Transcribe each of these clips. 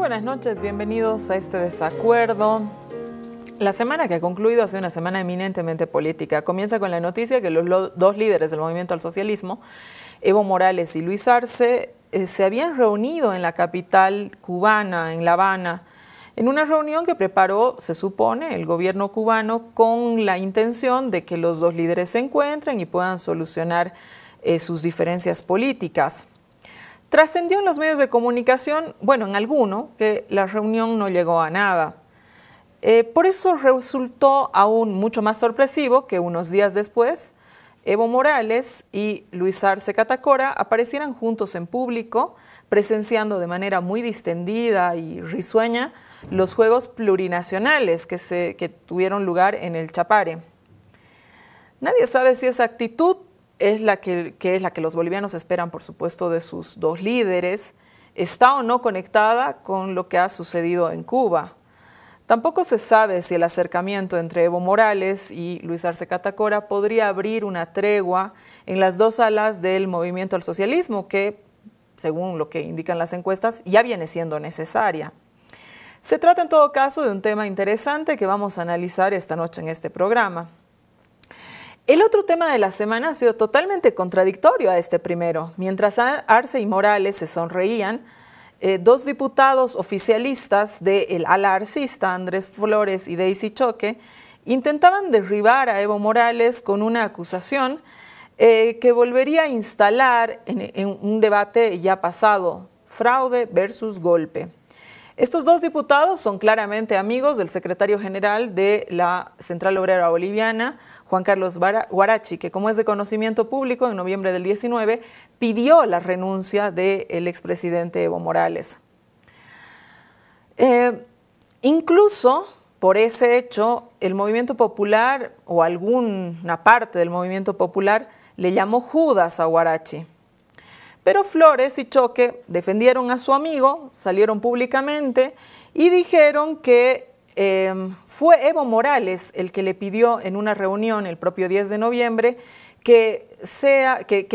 buenas noches, bienvenidos a este desacuerdo. La semana que ha concluido ha sido una semana eminentemente política. Comienza con la noticia que los dos líderes del movimiento al socialismo, Evo Morales y Luis Arce, se habían reunido en la capital cubana, en La Habana, en una reunión que preparó, se supone, el gobierno cubano con la intención de que los dos líderes se encuentren y puedan solucionar sus diferencias políticas. Trascendió en los medios de comunicación, bueno, en alguno, que la reunión no llegó a nada. Por eso resultó aún mucho más sorpresivo que unos días después Evo Morales y Luis Arce Catacora aparecieran juntos en público, presenciando de manera muy distendida y risueña los Juegos Plurinacionales que tuvieron lugar en el Chapare. Nadie sabe si esa actitud es la que los bolivianos esperan, por supuesto, de sus dos líderes, está o no conectada con lo que ha sucedido en Cuba. Tampoco se sabe si el acercamiento entre Evo Morales y Luis Arce Catacora podría abrir una tregua en las dos alas del movimiento al socialismo, que, según lo que indican las encuestas, ya viene siendo necesaria. Se trata en todo caso de un tema interesante que vamos a analizar esta noche en este programa. El otro tema de la semana ha sido totalmente contradictorio a este primero. Mientras Arce y Morales se sonreían, dos diputados oficialistas del ala arcista, Andrés Flores y Daisy Choque, intentaban derribar a Evo Morales con una acusación que volvería a instalar en un debate ya pasado, fraude versus golpe. Estos dos diputados son claramente amigos del secretario general de la Central Obrera Boliviana, Juan Carlos Huarachi, que, como es de conocimiento público, en noviembre del 19 pidió la renuncia del expresidente Evo Morales. Incluso por ese hecho, el movimiento popular o alguna parte del movimiento popular le llamó Judas a Huarachi. Pero Flores y Choque defendieron a su amigo, salieron públicamente y dijeron que fue Evo Morales el que le pidió en una reunión el propio 10 de noviembre que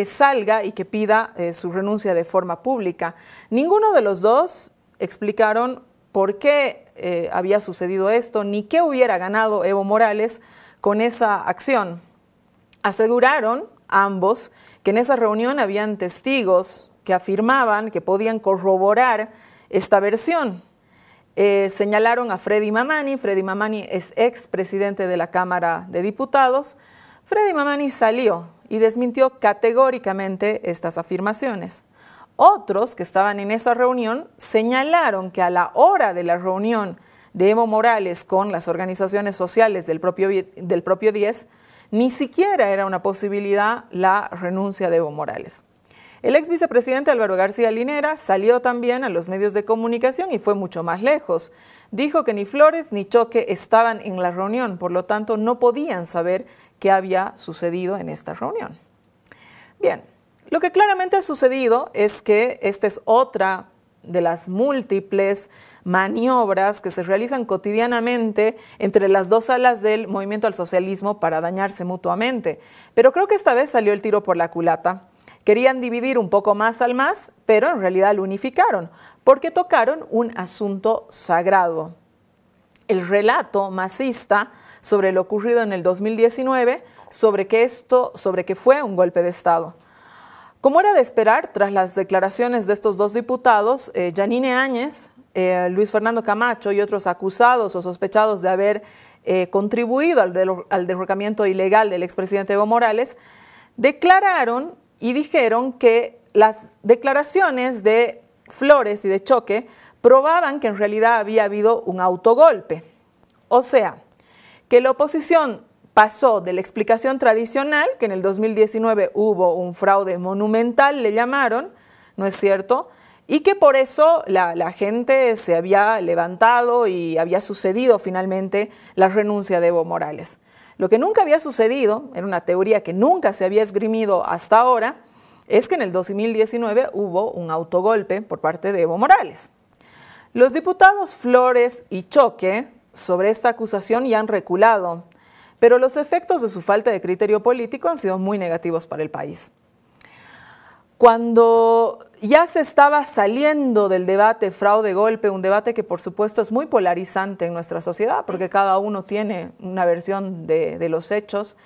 salga y que pida su renuncia de forma pública. Ninguno de los dos explicaron por qué había sucedido esto, ni qué hubiera ganado Evo Morales con esa acción. Aseguraron ambos que en esa reunión habían testigos que afirmaban que podían corroborar esta versión. Señalaron a Freddy Mamani. Freddy Mamani es expresidente de la Cámara de Diputados. Freddy Mamani salió y desmintió categóricamente estas afirmaciones. Otros que estaban en esa reunión señalaron que a la hora de la reunión de Evo Morales con las organizaciones sociales del propio 10, ni siquiera era una posibilidad la renuncia de Evo Morales. El ex vicepresidente Álvaro García Linera salió también a los medios de comunicación y fue mucho más lejos. Dijo que ni Flores ni Choque estaban en la reunión, por lo tanto no podían saber qué había sucedido en esta reunión. Bien, lo que claramente ha sucedido es que esta es otra de las múltiples maniobras que se realizan cotidianamente entre las dos alas del movimiento al socialismo para dañarse mutuamente. Pero creo que esta vez salió el tiro por la culata. Querían dividir un poco más al MAS, pero en realidad lo unificaron, porque tocaron un asunto sagrado. El relato masista sobre lo ocurrido en el 2019, sobre que fue un golpe de Estado. Como era de esperar, tras las declaraciones de estos dos diputados, Yanine Áñez, Luis Fernando Camacho y otros acusados o sospechados de haber contribuido al derrocamiento ilegal del expresidente Evo Morales, declararon y dijeron que las declaraciones de Flores y de Choque probaban que en realidad había habido un autogolpe. O sea, que la oposición pasó de la explicación tradicional, que en el 2019 hubo un fraude monumental, le llamaron, ¿no es cierto?, y que por eso la gente se había levantado y había sucedido finalmente la renuncia de Evo Morales. Lo que nunca había sucedido, era una teoría que nunca se había esgrimido hasta ahora, es que en el 2019 hubo un autogolpe por parte de Evo Morales. Los diputados Flores y Choque sobre esta acusación ya han reculado, pero los efectos de su falta de criterio político han sido muy negativos para el país. Cuando ya se estaba saliendo del debate fraude-golpe, un debate que por supuesto es muy polarizante en nuestra sociedad, porque cada uno tiene una versión de los hechos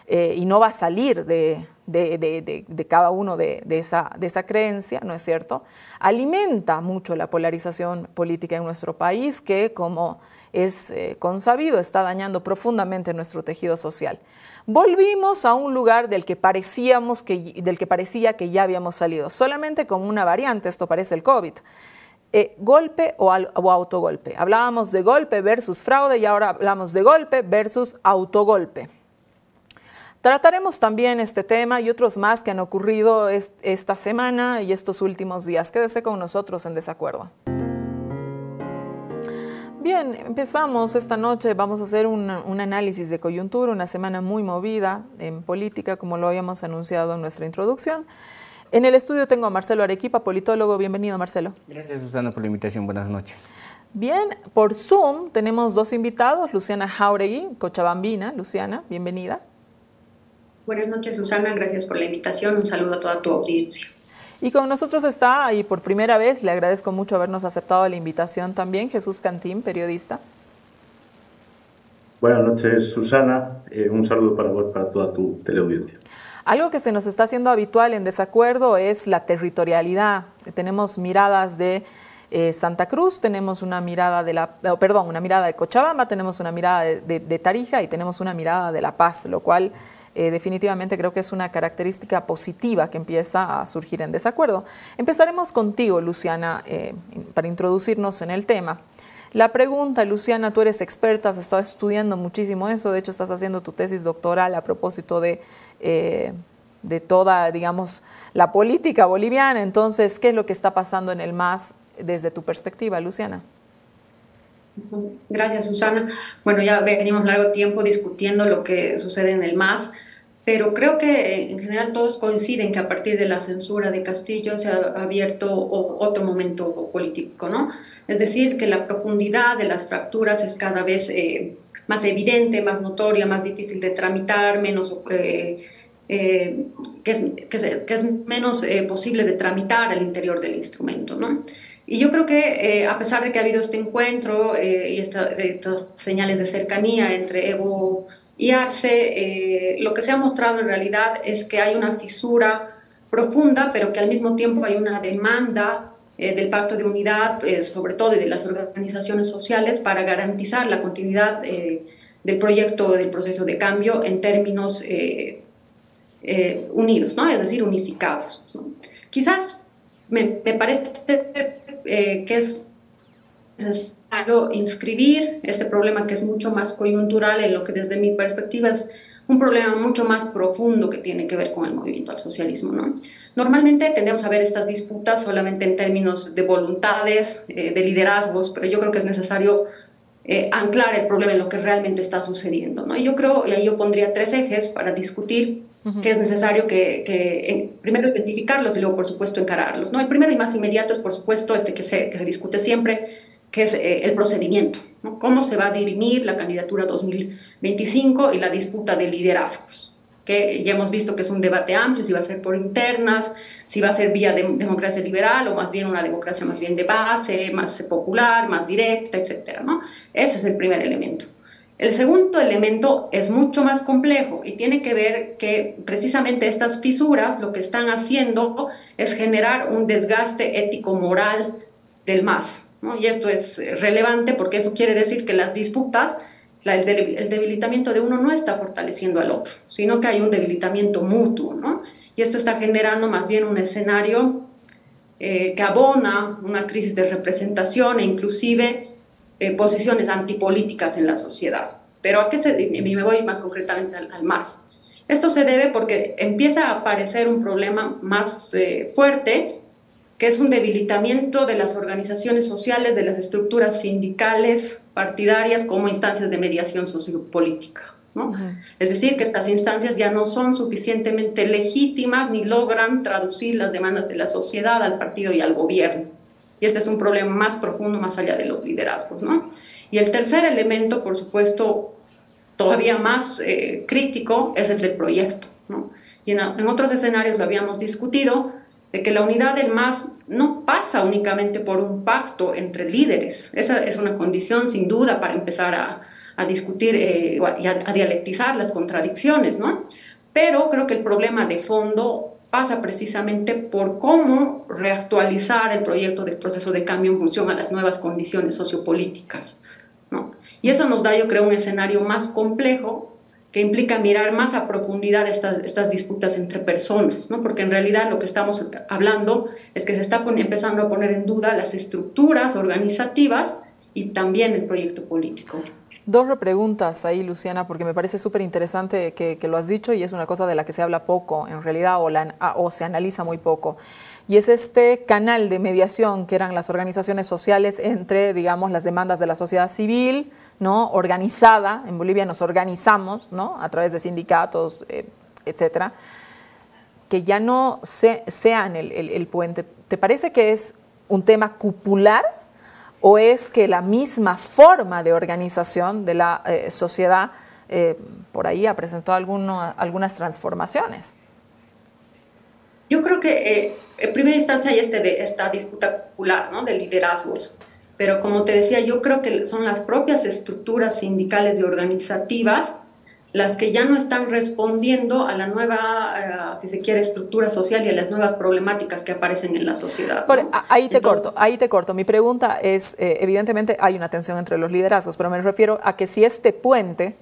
y no va a salir de cada uno de esa creencia, ¿no es cierto? Alimenta mucho la polarización política en nuestro país, que como es consabido está dañando profundamente nuestro tejido social. Volvimos a un lugar del que parecía que ya habíamos salido, solamente con una variante, esto parece el COVID. Golpe o autogolpe. Hablábamos de golpe versus fraude y ahora hablamos de golpe versus autogolpe. Trataremos también este tema y otros más que han ocurrido esta semana y estos últimos días. Quédese con nosotros en Desacuerdo. Bien, empezamos esta noche, vamos a hacer un análisis de coyuntura, una semana muy movida en política, como lo habíamos anunciado en nuestra introducción. En el estudio tengo a Marcelo Arequipa, politólogo. Bienvenido, Marcelo. Gracias, Susana, por la invitación. Buenas noches. Bien, por Zoom tenemos dos invitados, Luciana Jauregui, cochabambina. Luciana, bienvenida. Buenas noches, Susana. Gracias por la invitación. Un saludo a toda tu audiencia. Y con nosotros está, y por primera vez, le agradezco mucho habernos aceptado la invitación también, Jesús Cantín, periodista. Buenas noches, Susana. Un saludo para vos, para toda tu teleaudiencia. Algo que se nos está haciendo habitual en Desacuerdo es la territorialidad. Tenemos miradas de Santa Cruz, tenemos una mirada una mirada de Cochabamba, tenemos una mirada de Tarija y tenemos una mirada de La Paz, lo cual definitivamente creo que es una característica positiva que empieza a surgir en Desacuerdo. Empezaremos contigo, Luciana, para introducirnos en el tema. La pregunta, Luciana, tú eres experta, has estado estudiando muchísimo eso, de hecho estás haciendo tu tesis doctoral a propósito de toda, digamos, la política boliviana. Entonces, ¿qué es lo que está pasando en el MAS desde tu perspectiva, Luciana? Gracias, Susana. Bueno, ya venimos largo tiempo discutiendo lo que sucede en el MAS, pero creo que en general todos coinciden que a partir de la censura de Castillo se ha abierto otro momento político, ¿no? Es decir, que la profundidad de las fracturas es cada vez más evidente, más notoria, más difícil de tramitar, menos que es menos posible de tramitar al interior del instrumento, ¿no? Y yo creo que a pesar de que ha habido este encuentro y estas señales de cercanía entre Evo y Arce, lo que se ha mostrado en realidad es que hay una fisura profunda, pero que al mismo tiempo hay una demanda del Pacto de Unidad, sobre todo y de las organizaciones sociales, para garantizar la continuidad del proyecto, del proceso de cambio en términos unidos, ¿no? Es decir, unificados, ¿no? Quizás me parece que es necesario inscribir este problema, que es mucho más coyuntural, en lo que desde mi perspectiva es un problema mucho más profundo que tiene que ver con el movimiento al socialismo, ¿no? Normalmente tendemos a ver estas disputas solamente en términos de voluntades, de liderazgos, pero yo creo que es necesario anclar el problema en lo que realmente está sucediendo, ¿no? Y yo creo, y ahí yo pondría tres ejes para discutir que es necesario primero identificarlos y luego, por supuesto, encararlos, ¿no? El primero y más inmediato es, por supuesto, que se discute siempre, que es el procedimiento, ¿no? Cómo se va a dirimir la candidatura 2025 y la disputa de liderazgos, que ya hemos visto que es un debate amplio, si va a ser por internas, si va a ser vía democracia liberal o más bien una democracia más bien de base, más popular, más directa, etcétera, ¿no? Ese es el primer elemento. El segundo elemento es mucho más complejo y tiene que ver que precisamente estas fisuras lo que están haciendo es generar un desgaste ético-moral del MAS, ¿no? Y esto es relevante porque eso quiere decir que las disputas, el debilitamiento de uno no está fortaleciendo al otro, sino que hay un debilitamiento mutuo, ¿no? Y esto está generando más bien un escenario que abona una crisis de representación e inclusive posiciones antipolíticas en la sociedad. Pero me voy más concretamente al MAS. Esto se debe porque empieza a aparecer un problema más fuerte, que es un debilitamiento de las organizaciones sociales, de las estructuras sindicales, partidarias, como instancias de mediación sociopolítica, ¿no? Es decir, que estas instancias ya no son suficientemente legítimas ni logran traducir las demandas de la sociedad al partido y al gobierno. Y este es un problema más profundo, más allá de los liderazgos, ¿no? Y el tercer elemento, por supuesto, todavía más crítico, es el del proyecto, ¿no? Y en otros escenarios lo habíamos discutido, de que la unidad del MAS no pasa únicamente por un pacto entre líderes. Esa es una condición sin duda para empezar a discutir y a dialectizar las contradicciones, ¿no? Pero creo que el problema de fondo pasa precisamente por cómo reactualizar el proyecto del proceso de cambio en función a las nuevas condiciones sociopolíticas, ¿no? Y eso nos da, yo creo, un escenario más complejo que implica mirar más a profundidad estas disputas entre personas, ¿no? Porque en realidad lo que estamos hablando es que se está empezando a poner en duda las estructuras organizativas y también el proyecto político. Dos repreguntas ahí, Luciana, porque me parece súper interesante que lo has dicho y es una cosa de la que se habla poco, en realidad, o se analiza muy poco. Y es este canal de mediación que eran las organizaciones sociales entre, digamos, las demandas de la sociedad civil, ¿no? Organizada, en Bolivia nos organizamos, ¿no? A través de sindicatos, etcétera, que ya no sean el puente. ¿Te parece que es un tema cupular o es que la misma forma de organización de la sociedad por ahí ha presentado algunas transformaciones? Yo creo que en primera instancia hay esta disputa popular, ¿no? De liderazgos, pero como te decía, yo creo que son las propias estructuras sindicales y organizativas las que ya no están respondiendo a la nueva, si se quiere, estructura social y a las nuevas problemáticas que aparecen en la sociedad, ¿no? Ahí te corto. Mi pregunta es, evidentemente hay una tensión entre los liderazgos, pero me refiero a que si este puente,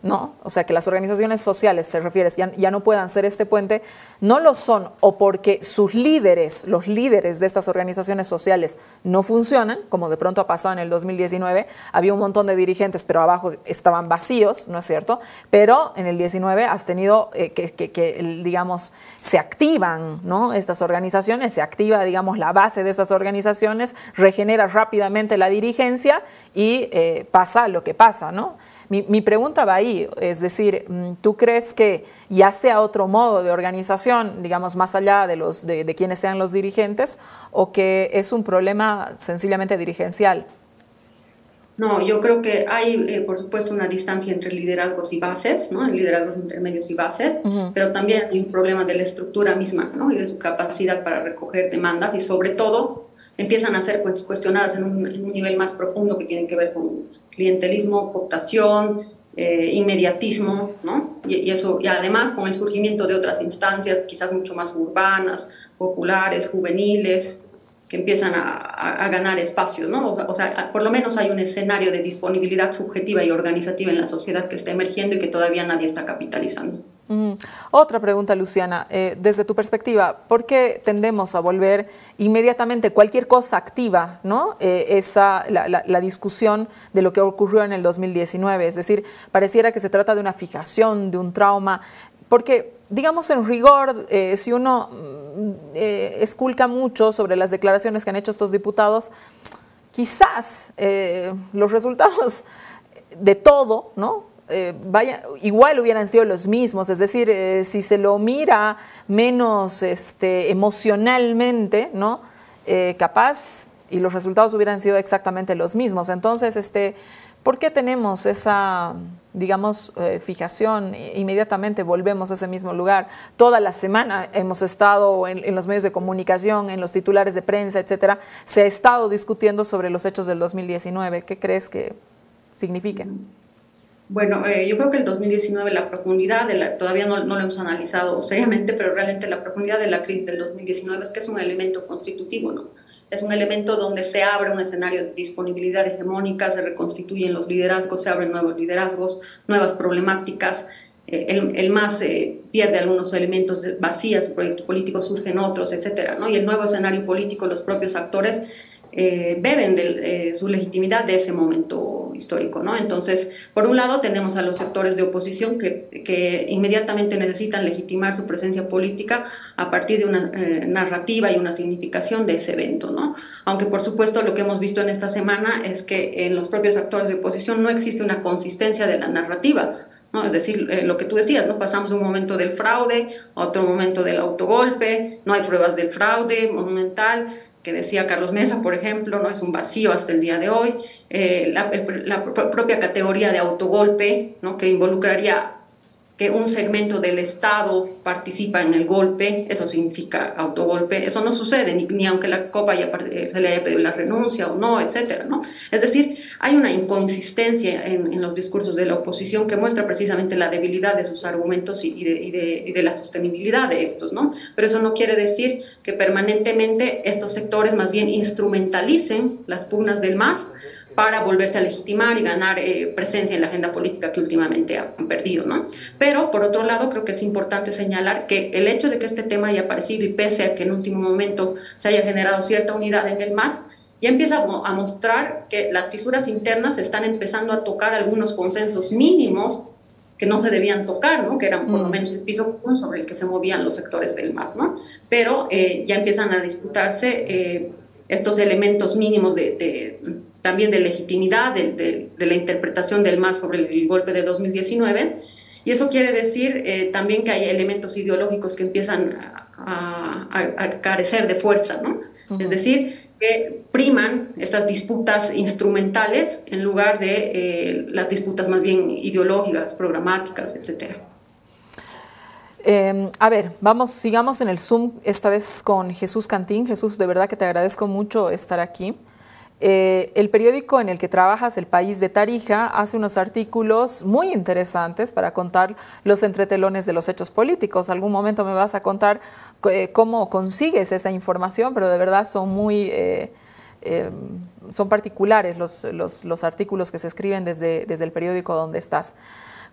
¿no? O sea, que las organizaciones sociales, te refieres, ya no puedan ser este puente, no lo son o porque sus líderes, los líderes de estas organizaciones sociales no funcionan, como de pronto ha pasado en el 2019, había un montón de dirigentes, pero abajo estaban vacíos, ¿no es cierto? Pero en el 19 has tenido digamos, se activan, ¿no? Estas organizaciones, se activa, digamos, la base de estas organizaciones, regenera rápidamente la dirigencia y pasa lo que pasa, ¿no? Mi pregunta va ahí, es decir, ¿tú crees que ya sea otro modo de organización, digamos, más allá de quienes sean los dirigentes, o que es un problema sencillamente dirigencial? No, yo creo que hay, por supuesto, una distancia entre liderazgos y bases, ¿no? Liderazgos intermedios y bases, pero también hay un problema de la estructura misma, ¿no? Y de su capacidad para recoger demandas y, sobre todo, empiezan a ser cuestionadas en un nivel más profundo que tiene que ver con clientelismo, cooptación, inmediatismo, ¿no? Y eso, y además con el surgimiento de otras instancias, quizás mucho más urbanas, populares, juveniles, que empiezan a ganar espacios, ¿no? O sea, por lo menos hay un escenario de disponibilidad subjetiva y organizativa en la sociedad que está emergiendo y que todavía nadie está capitalizando. Otra pregunta, Luciana, desde tu perspectiva, ¿por qué tendemos a volver inmediatamente cualquier cosa activa, ¿no? La discusión de lo que ocurrió en el 2019? Es decir, pareciera que se trata de una fijación, de un trauma, porque, digamos, en rigor, si uno esculca mucho sobre las declaraciones que han hecho estos diputados, quizás los resultados de todo, ¿no? Igual hubieran sido los mismos, es decir, si se lo mira menos emocionalmente, ¿no? Capaz, y los resultados hubieran sido exactamente los mismos. Entonces, ¿por qué tenemos esa, digamos, fijación? Inmediatamente volvemos a ese mismo lugar. Toda la semana hemos estado en los medios de comunicación, en los titulares de prensa, etcétera. Se ha estado discutiendo sobre los hechos del 2019. ¿Qué crees que significan? Bueno, yo creo que el 2019, la profundidad, todavía no lo hemos analizado seriamente, pero realmente la profundidad de la crisis del 2019 es que es un elemento constitutivo, ¿no? Es un elemento donde se abre un escenario de disponibilidad hegemónica, se reconstituyen los liderazgos, se abren nuevos liderazgos, nuevas problemáticas, el MAS pierde algunos elementos vacíos, el proyecto político surgen otros, etcétera, ¿no? Y el nuevo escenario político, los propios actores beben de su legitimidad de ese momento histórico, ¿no? Entonces, por un lado tenemos a los sectores de oposición que inmediatamente necesitan legitimar su presencia política a partir de una narrativa y una significación de ese evento, ¿no? Aunque por supuesto lo que hemos visto en esta semana es que en los propios actores de oposición no existe una consistencia de la narrativa, ¿no? Es decir, lo que tú decías, ¿no? Pasamos de un momento del fraude a otro momento del autogolpe, no hay pruebas del fraude monumental, que decía Carlos Mesa, por ejemplo, ¿no? Es un vacío hasta el día de hoy. La propia categoría de autogolpe, ¿no? Que involucraría que un segmento del Estado participa en el golpe, eso significa autogolpe. Eso no sucede, ni aunque la COP se le haya pedido la renuncia o no, etcétera, ¿no? Es decir, hay una inconsistencia en los discursos de la oposición que muestra precisamente la debilidad de sus argumentos y de la sostenibilidad de estos, ¿no? Pero eso no quiere decir que permanentemente estos sectores más bien instrumentalicen las pugnas del MAS para volverse a legitimar y ganar presencia en la agenda política que últimamente han perdido, ¿no? Pero, por otro lado, creo que es importante señalar que el hecho de que este tema haya aparecido y pese a que en último momento se haya generado cierta unidad en el MAS, ya empieza a mostrar que las fisuras internas están empezando a tocar algunos consensos mínimos que no se debían tocar, ¿no? Que eran por lo menos el piso común sobre el que se movían los sectores del MAS, ¿no? Pero ya empiezan a disputarse estos elementos mínimos también de legitimidad de la interpretación del MAS sobre el golpe de 2019, y eso quiere decir también que hay elementos ideológicos que empiezan a carecer de fuerza, ¿no? Es decir, que priman estas disputas instrumentales en lugar de las disputas más bien ideológicas, programáticas, etcétera. A ver, sigamos en el Zoom, esta vez con Jesús Cantín. Jesús, de verdad que te agradezco mucho estar aquí. El periódico en el que trabajas, El País de Tarija, hace unos artículos muy interesantes para contar los entretelones de los hechos políticos. Algún momento me vas a contar cómo consigues esa información, pero de verdad son son particulares los artículos que se escriben desde el periódico donde estás.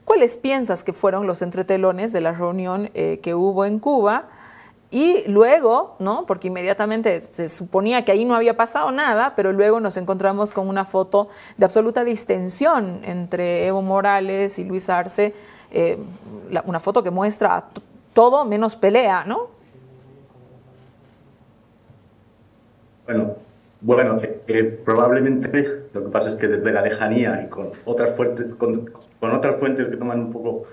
¿Cuáles piensas que fueron los entretelones de la reunión que hubo en Cuba? Y luego, ¿no? Porque inmediatamente se suponía que ahí no había pasado nada, pero luego nos encontramos con una foto de absoluta distensión entre Evo Morales y Luis Arce, una foto que muestra todo menos pelea, ¿no? Bueno, probablemente lo que pasa es que desde la lejanía y con otras fuentes que toman un poco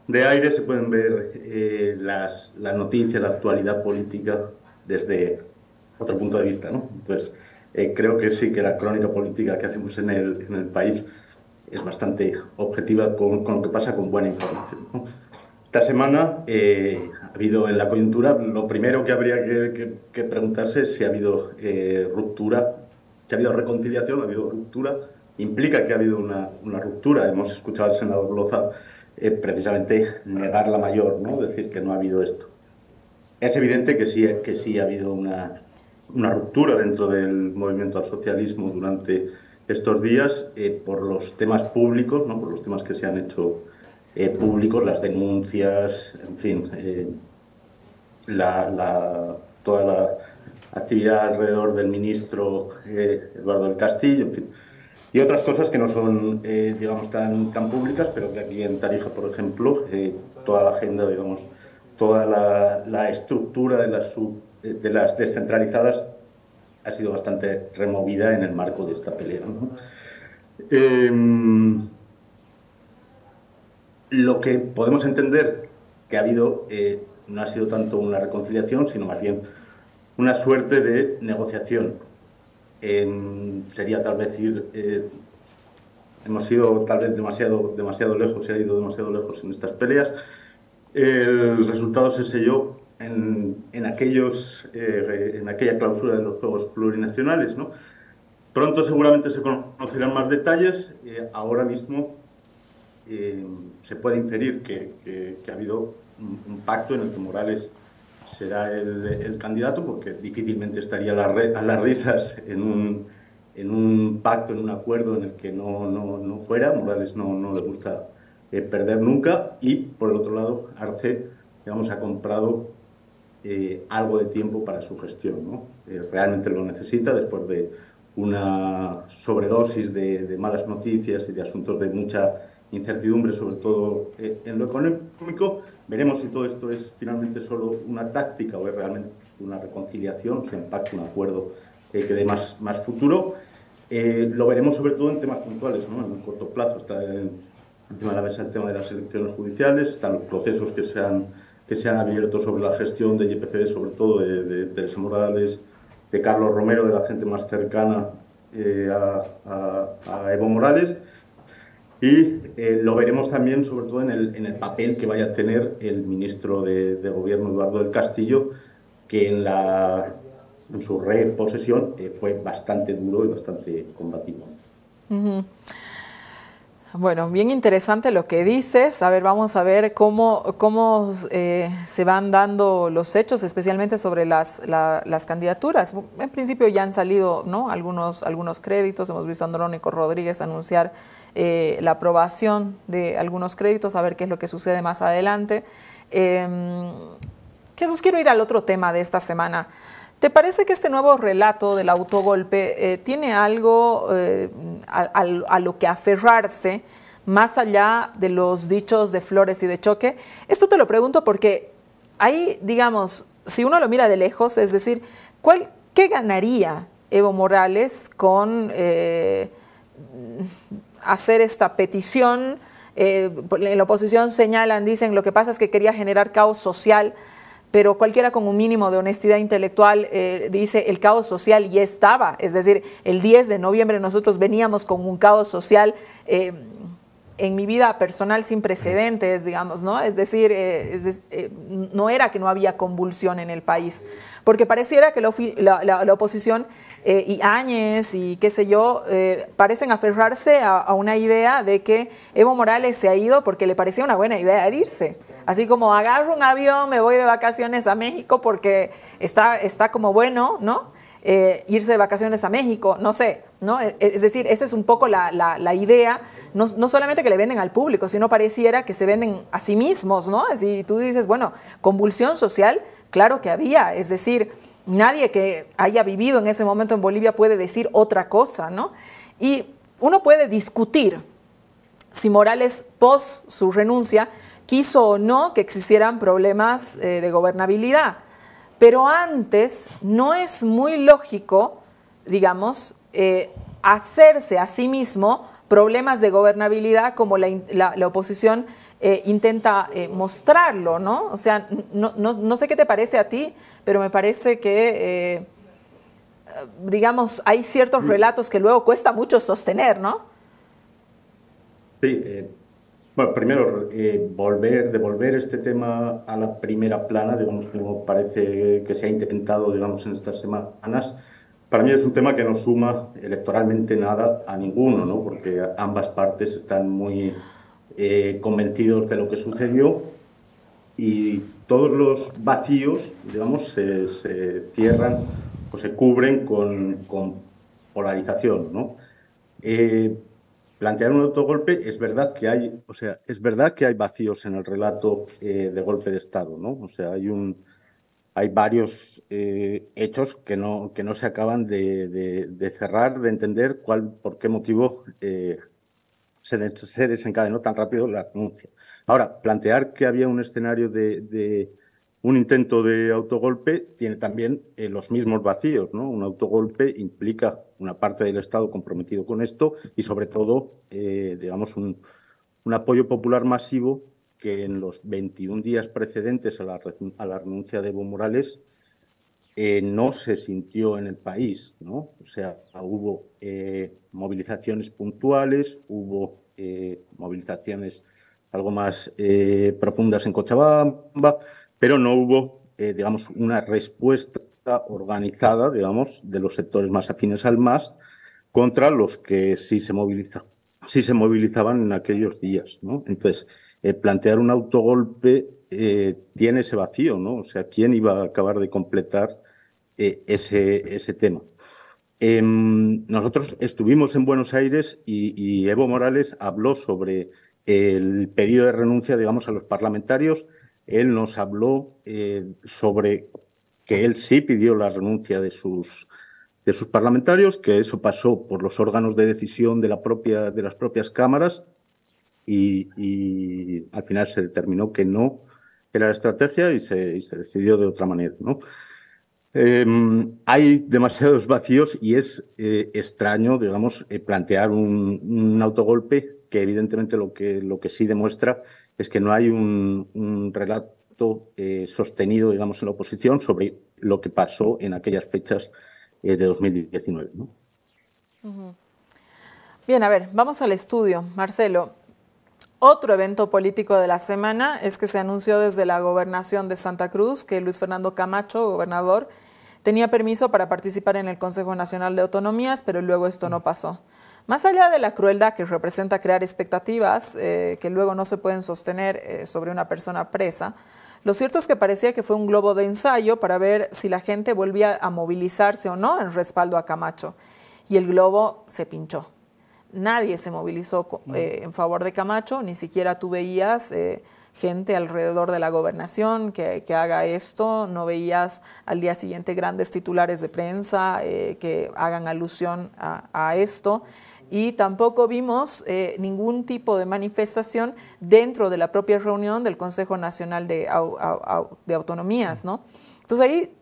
de aire se pueden ver las noticias, la actualidad política desde otro punto de vista, ¿no? Entonces, creo que sí, que la crónica política que hacemos en el país es bastante objetiva con lo que pasa, con buena información, ¿no? Esta semana ha habido en la coyuntura, lo primero que habría que preguntarse es si ha habido ruptura, si ha habido reconciliación, ha habido ruptura. Implica que ha habido una ruptura. Hemos escuchado al senador Loza precisamente negar la mayor, ¿no? Decir que no ha habido esto. Es evidente que sí ha habido una ruptura dentro del movimiento al socialismo durante estos días por los temas públicos, ¿no? Por los temas que se han hecho públicos, las denuncias, en fin, toda la actividad alrededor del ministro Eduardo del Castillo, en fin. Y otras cosas que no son, digamos, tan públicas, pero que aquí en Tarija, por ejemplo, toda la agenda, digamos, toda la estructura de las descentralizadas ha sido bastante removida en el marco de esta pelea, ¿no? Lo que podemos entender que ha habido no ha sido tanto una reconciliación, sino más bien una suerte de negociación. Sería tal vez hemos ido tal vez demasiado lejos, se ha ido demasiado lejos en estas peleas. El resultado se selló en aquella cláusula de los juegos plurinacionales, ¿no? Pronto seguramente se conocerán más detalles. Ahora mismo se puede inferir que ha habido un pacto en el que Morales será el candidato, porque difícilmente estaría a las risas en un pacto, en un acuerdo en el que no fuera. Morales no le gusta perder nunca, y por el otro lado Arce, digamos, ha comprado algo de tiempo para su gestión, ¿no? Realmente lo necesita después de una sobredosis de malas noticias y de asuntos de mucha incertidumbre, sobre todo en lo económico. Veremos si todo esto es finalmente solo una táctica o es realmente una reconciliación, un pacto, un acuerdo que dé más futuro. Lo veremos sobre todo en temas puntuales, ¿no? En el corto plazo está encima de la mesa el tema de las elecciones judiciales, están los procesos que se han abierto sobre la gestión de YPF, sobre todo de Teresa Morales, de Carlos Romero, de la gente más cercana a Evo Morales. Y lo veremos también, sobre todo, en el papel que vaya a tener el ministro de Gobierno, Eduardo del Castillo, que en su reposesión fue bastante duro y bastante combativo. Bueno, bien interesante lo que dices. A ver, vamos a ver cómo se van dando los hechos, especialmente sobre las candidaturas. En principio ya han salido, ¿no?, algunos créditos. Hemos visto a Andrónico Rodríguez anunciar la aprobación de algunos créditos, a ver qué es lo que sucede más adelante. Jesús, quiero ir al otro tema de esta semana. ¿Te parece que este nuevo relato del autogolpe tiene algo a lo que aferrarse más allá de los dichos de Flores y de Choque? Esto te lo pregunto porque ahí, digamos, si uno lo mira de lejos, es decir, ¿qué ganaría Evo Morales con hacer esta petición? En la oposición señalan, dicen, lo que pasa es que quería generar caos social, pero cualquiera con un mínimo de honestidad intelectual dice el caos social ya estaba. Es decir, el 10 de noviembre nosotros veníamos con un caos social en mi vida personal sin precedentes, digamos, ¿no? Es decir, no era que no había convulsión en el país, porque pareciera que la oposición y Áñez y qué sé yo, parecen aferrarse a una idea de que Evo Morales se ha ido porque le parecía una buena idea irse. Así como agarro un avión, me voy de vacaciones a México porque está como bueno, ¿no? Irse de vacaciones a México, no sé, ¿no? Es decir, esa es un poco la idea, no solamente que le venden al público, sino pareciera que se venden a sí mismos, ¿no? Así tú dices, bueno, convulsión social, claro que había, es decir, nadie que haya vivido en ese momento en Bolivia puede decir otra cosa, ¿no? Y uno puede discutir si Morales, post su renuncia, quiso o no que existieran problemas de gobernabilidad. Pero antes no es muy lógico, digamos, hacerse a sí mismo problemas de gobernabilidad como la oposición intenta mostrarlo, ¿no? O sea, no sé qué te parece a ti, pero me parece que, digamos, hay ciertos relatos que luego cuesta mucho sostener, ¿no? Sí, bueno, primero, devolver este tema a la primera plana, digamos, como parece que se ha intentado, digamos, en estas semanas, para mí es un tema que no suma electoralmente nada a ninguno, ¿no? Porque ambas partes están muy convencidos de lo que sucedió y todos los vacíos, digamos, se cierran o se cubren con polarización, ¿no? Plantear un autogolpe, es verdad que hay, o sea, es verdad que hay vacíos en el relato de golpe de Estado, ¿no? O sea, hay varios hechos que no se acaban de cerrar, de entender por qué motivo se desencadenó tan rápido la renuncia. Ahora, plantear que había un escenario de un intento de autogolpe tiene también los mismos vacíos, ¿no? Un autogolpe implica una parte del Estado comprometido con esto y, sobre todo, digamos, un apoyo popular masivo que en los 21 días precedentes a la renuncia de Evo Morales no se sintió en el país, ¿no? O sea, hubo movilizaciones puntuales, hubo movilizaciones algo más profundas en Cochabamba, pero no hubo, digamos, una respuesta organizada, digamos, de los sectores más afines al MAS contra los que sí se movilizaban en aquellos días, ¿no? Entonces, plantear un autogolpe tiene ese vacío, ¿no? O sea, ¿quién iba a acabar de completar ese tema? Nosotros estuvimos en Buenos Aires y Evo Morales habló sobre el pedido de renuncia, digamos, a los parlamentarios. Él nos habló sobre que él sí pidió la renuncia de sus parlamentarios, que eso pasó por los órganos de decisión de las propias cámaras y al final se determinó que no era la estrategia y se decidió de otra manera, ¿no? Hay demasiados vacíos y es extraño, digamos, plantear un autogolpe que evidentemente lo que sí demuestra es que no hay un relato sostenido, digamos, en la oposición sobre lo que pasó en aquellas fechas de 2019, ¿no? Bien, a ver, vamos al estudio. Marcelo, otro evento político de la semana es que se anunció desde la gobernación de Santa Cruz que Luis Fernando Camacho, gobernador, tenía permiso para participar en el Consejo Nacional de Autonomías, pero luego esto no pasó. Más allá de la crueldad que representa crear expectativas que luego no se pueden sostener sobre una persona presa, lo cierto es que parecía que fue un globo de ensayo para ver si la gente volvía a movilizarse o no en respaldo a Camacho. Y el globo se pinchó. Nadie se movilizó en favor de Camacho, ni siquiera tú veías gente alrededor de la gobernación que haga esto, no veías al día siguiente grandes titulares de prensa que hagan alusión a esto, y tampoco vimos ningún tipo de manifestación dentro de la propia reunión del Consejo Nacional de Autonomías, ¿no? Entonces ahí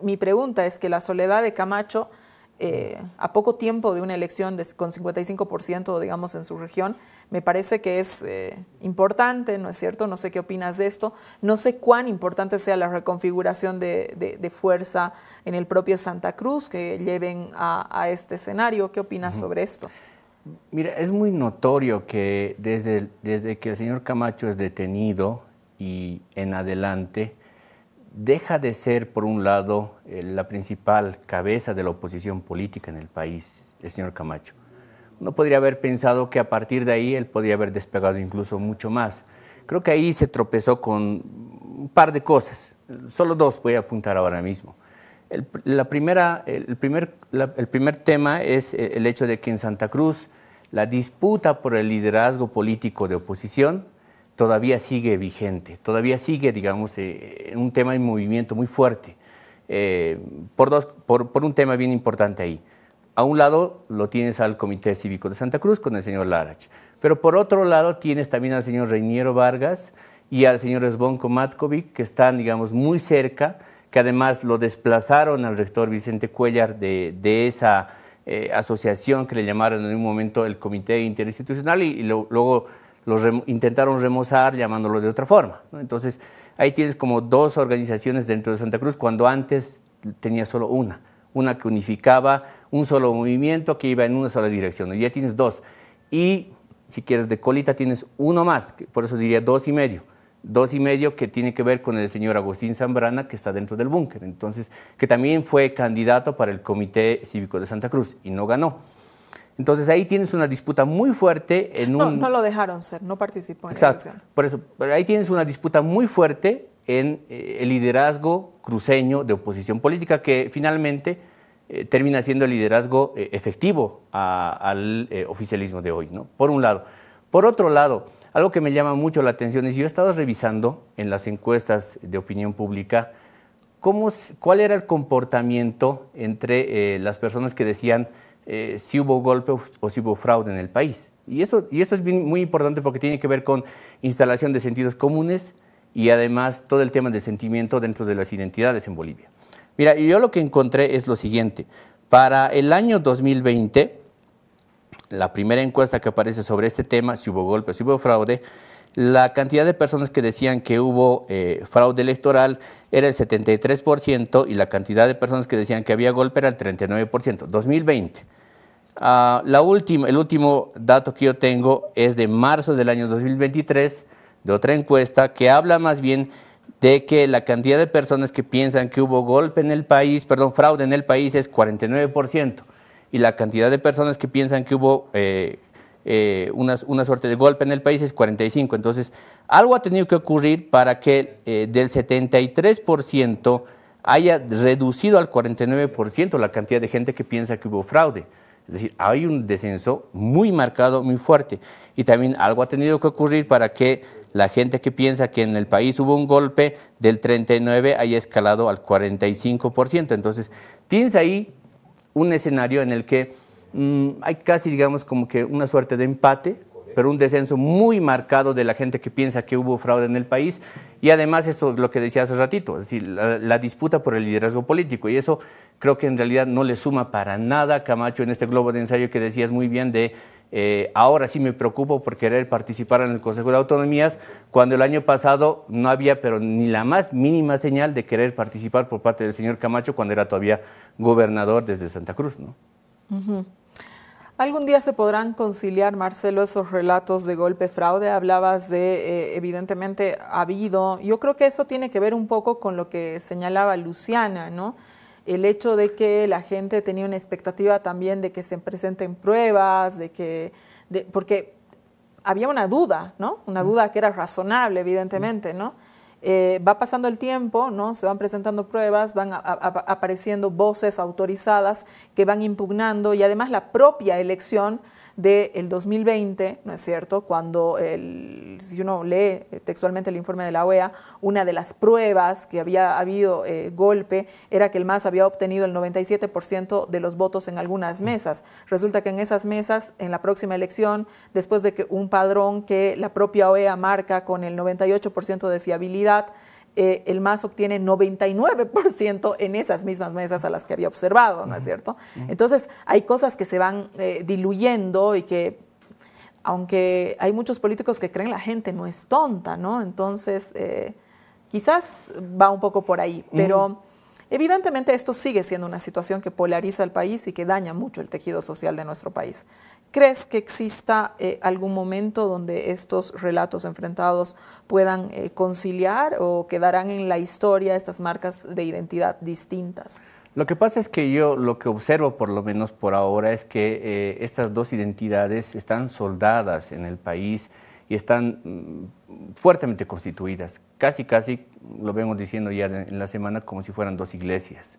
mi pregunta es que la soledad de Camacho, a poco tiempo de una elección con 55%, digamos, en su región, me parece que es importante, ¿no es cierto? No sé qué opinas de esto, no sé cuán importante sea la reconfiguración de fuerza en el propio Santa Cruz que lleven a este escenario. ¿Qué opinas sobre esto? Mira, es muy notorio que desde que el señor Camacho es detenido y en adelante, deja de ser, por un lado, la principal cabeza de la oposición política en el país, el señor Camacho. Uno podría haber pensado que a partir de ahí él podría haber despegado incluso mucho más. Creo que ahí se tropezó con un par de cosas, solo dos voy a apuntar ahora mismo. El primer tema es el hecho de que en Santa Cruz la disputa por el liderazgo político de oposición todavía sigue vigente, todavía sigue, digamos, un tema en movimiento muy fuerte, por un tema bien importante ahí. A un lado lo tienes al Comité Cívico de Santa Cruz con el señor Larach, pero por otro lado tienes también al señor Reiniero Vargas y al señor Zvonko Matkovic, que están, digamos, muy cerca, que además lo desplazaron al rector Vicente Cuellar de esa asociación que le llamaron en un momento el Comité Interinstitucional y luego intentaron remozar llamándolo de otra forma, ¿no? Entonces, ahí tienes como dos organizaciones dentro de Santa Cruz, cuando antes tenía solo una que unificaba un solo movimiento que iba en una sola dirección, ¿no? Y ya tienes dos. Y si quieres de colita tienes uno más, por eso diría dos y medio que tiene que ver con el señor Agustín Zambrana, que está dentro del búnker, entonces, que también fue candidato para el Comité Cívico de Santa Cruz y no ganó. Entonces ahí tienes una disputa muy fuerte en un... No lo dejaron ser, no participó en la elección. Por eso, pero ahí tienes una disputa muy fuerte en el liderazgo cruceño de oposición política que finalmente termina siendo el liderazgo efectivo al oficialismo de hoy, ¿no? Por un lado. Por otro lado, algo que me llama mucho la atención es, yo he estado revisando en las encuestas de opinión pública cuál era el comportamiento entre las personas que decían si hubo golpe o si hubo fraude en el país. Y esto es muy importante porque tiene que ver con instalación de sentidos comunes y además todo el tema del sentimiento dentro de las identidades en Bolivia. Mira, yo lo que encontré es lo siguiente. Para el año 2020, la primera encuesta que aparece sobre este tema, si hubo golpe o si hubo fraude, la cantidad de personas que decían que hubo fraude electoral era el 73% y la cantidad de personas que decían que había golpe era el 39%, 2020. El último dato que yo tengo es de marzo del año 2023, de otra encuesta, que habla más bien de que la cantidad de personas que piensan que hubo fraude en el país es 49%, y la cantidad de personas que piensan que hubo una suerte de golpe en el país es 45%. Entonces, algo ha tenido que ocurrir para que del 73% haya reducido al 49% la cantidad de gente que piensa que hubo fraude. Es decir, hay un descenso muy marcado, muy fuerte. Y también algo ha tenido que ocurrir para que la gente que piensa que en el país hubo un golpe del 39% haya escalado al 45%. Entonces, tienes ahí un escenario en el que hay casi, digamos, como que una suerte de empate, pero un descenso muy marcado de la gente que piensa que hubo fraude en el país. Y además esto es lo que decía hace ratito, es decir, la disputa por el liderazgo político, y eso creo que en realidad no le suma para nada a Camacho en este globo de ensayo que decías muy bien de ahora sí me preocupo por querer participar en el Consejo de Autonomías, cuando el año pasado no había pero ni la más mínima señal de querer participar por parte del señor Camacho cuando era todavía gobernador desde Santa Cruz, ¿no? ¿Algún día se podrán conciliar, Marcelo, esos relatos de golpe-fraude? Hablabas de, evidentemente, ha habido, yo creo que eso tiene que ver un poco con lo que señalaba Luciana, ¿no? El hecho de que la gente tenía una expectativa también de que se presenten pruebas, porque había una duda, ¿no? Una duda que era razonable, evidentemente, ¿no? Va pasando el tiempo, ¿no? Se van presentando pruebas, van apareciendo voces autorizadas que van impugnando, y además la propia elección del 2020, ¿no es cierto? Cuando, si uno lee textualmente el informe de la OEA, una de las pruebas que había habido golpe era que el MAS había obtenido el 97% de los votos en algunas mesas. Resulta que en esas mesas, en la próxima elección, después de que un padrón que la propia OEA marca con el 98% de fiabilidad, el MAS obtiene 99% en esas mismas mesas a las que había observado, ¿no es cierto? Entonces, hay cosas que se van diluyendo y que, aunque hay muchos políticos que creen, la gente no es tonta, ¿no? Entonces, quizás va un poco por ahí, pero evidentemente esto sigue siendo una situación que polariza al país y que daña mucho el tejido social de nuestro país. ¿Crees que exista algún momento donde estos relatos enfrentados puedan conciliar o quedarán en la historia estas marcas de identidad distintas? Lo que pasa es que yo lo que observo, por lo menos por ahora, es que estas dos identidades están soldadas en el país y están fuertemente constituidas. Casi lo vengo diciendo ya en la semana como si fueran dos iglesias.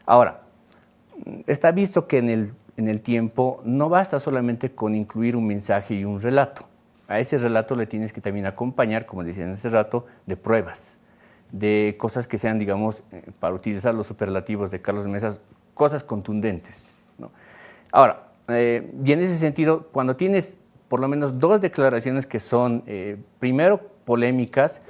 Ahora, está visto que en el tiempo no basta solamente con incluir un mensaje y un relato. A ese relato le tienes que también acompañar, como decía hace rato, de pruebas, de cosas que sean, digamos, para utilizar los superlativos de Carlos Mesa, cosas contundentes, ¿no? Ahora, y en ese sentido, cuando tienes por lo menos dos declaraciones que son, primero, polémicas,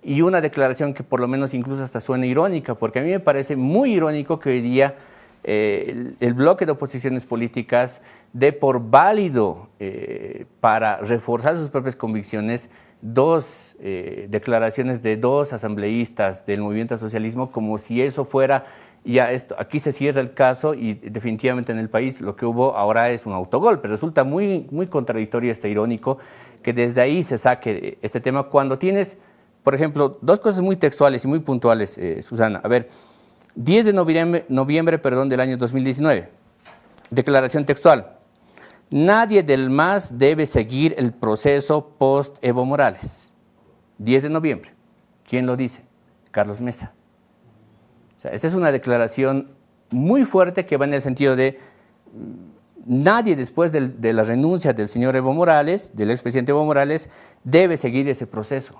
y una declaración que por lo menos incluso hasta suena irónica, porque a mí me parece muy irónico que hoy día el bloque de oposiciones políticas dé por válido para reforzar sus propias convicciones dos declaraciones de dos asambleístas del movimiento al socialismo, como si eso fuera ya esto, aquí se cierra el caso y definitivamente en el país lo que hubo ahora es un autogolpe. Resulta muy contradictorio y hasta irónico que desde ahí se saque este tema cuando tienes, por ejemplo, dos cosas muy textuales y muy puntuales, Susana. A ver, 10 de noviembre del año 2019, declaración textual. Nadie del MAS debe seguir el proceso post-Evo Morales. 10 de noviembre. ¿Quién lo dice? Carlos Mesa. O sea, esta es una declaración muy fuerte que va en el sentido de nadie después de la renuncia del señor Evo Morales, del expresidente Evo Morales, debe seguir ese proceso.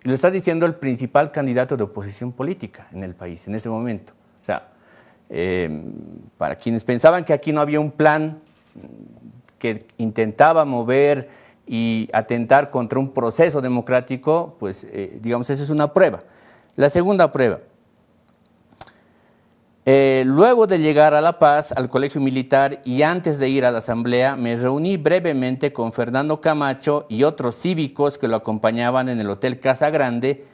Y lo está diciendo el principal candidato de oposición política en el país en ese momento. O sea, para quienes pensaban que aquí no había un plan que intentaba mover y atentar contra un proceso democrático, pues digamos, esa es una prueba. La segunda prueba. Luego de llegar a La Paz, al colegio militar y antes de ir a la asamblea, me reuní brevemente con Fernando Camacho y otros cívicos que lo acompañaban en el Hotel Casa Grande.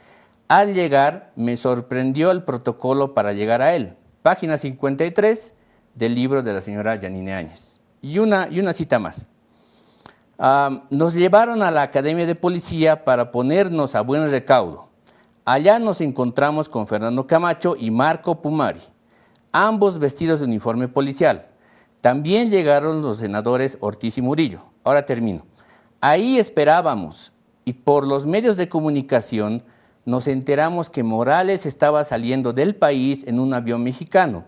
Al llegar, me sorprendió el protocolo para llegar a él. Página 53 del libro de la señora Yanine Áñez. Y una cita más. Nos llevaron a la Academia de Policía para ponernos a buen recaudo. Allá nos encontramos con Fernando Camacho y Marco Pumari, ambos vestidos de uniforme policial. También llegaron los senadores Ortiz y Murillo. Ahora termino. Ahí esperábamos y por los medios de comunicación nos enteramos que Morales estaba saliendo del país en un avión mexicano.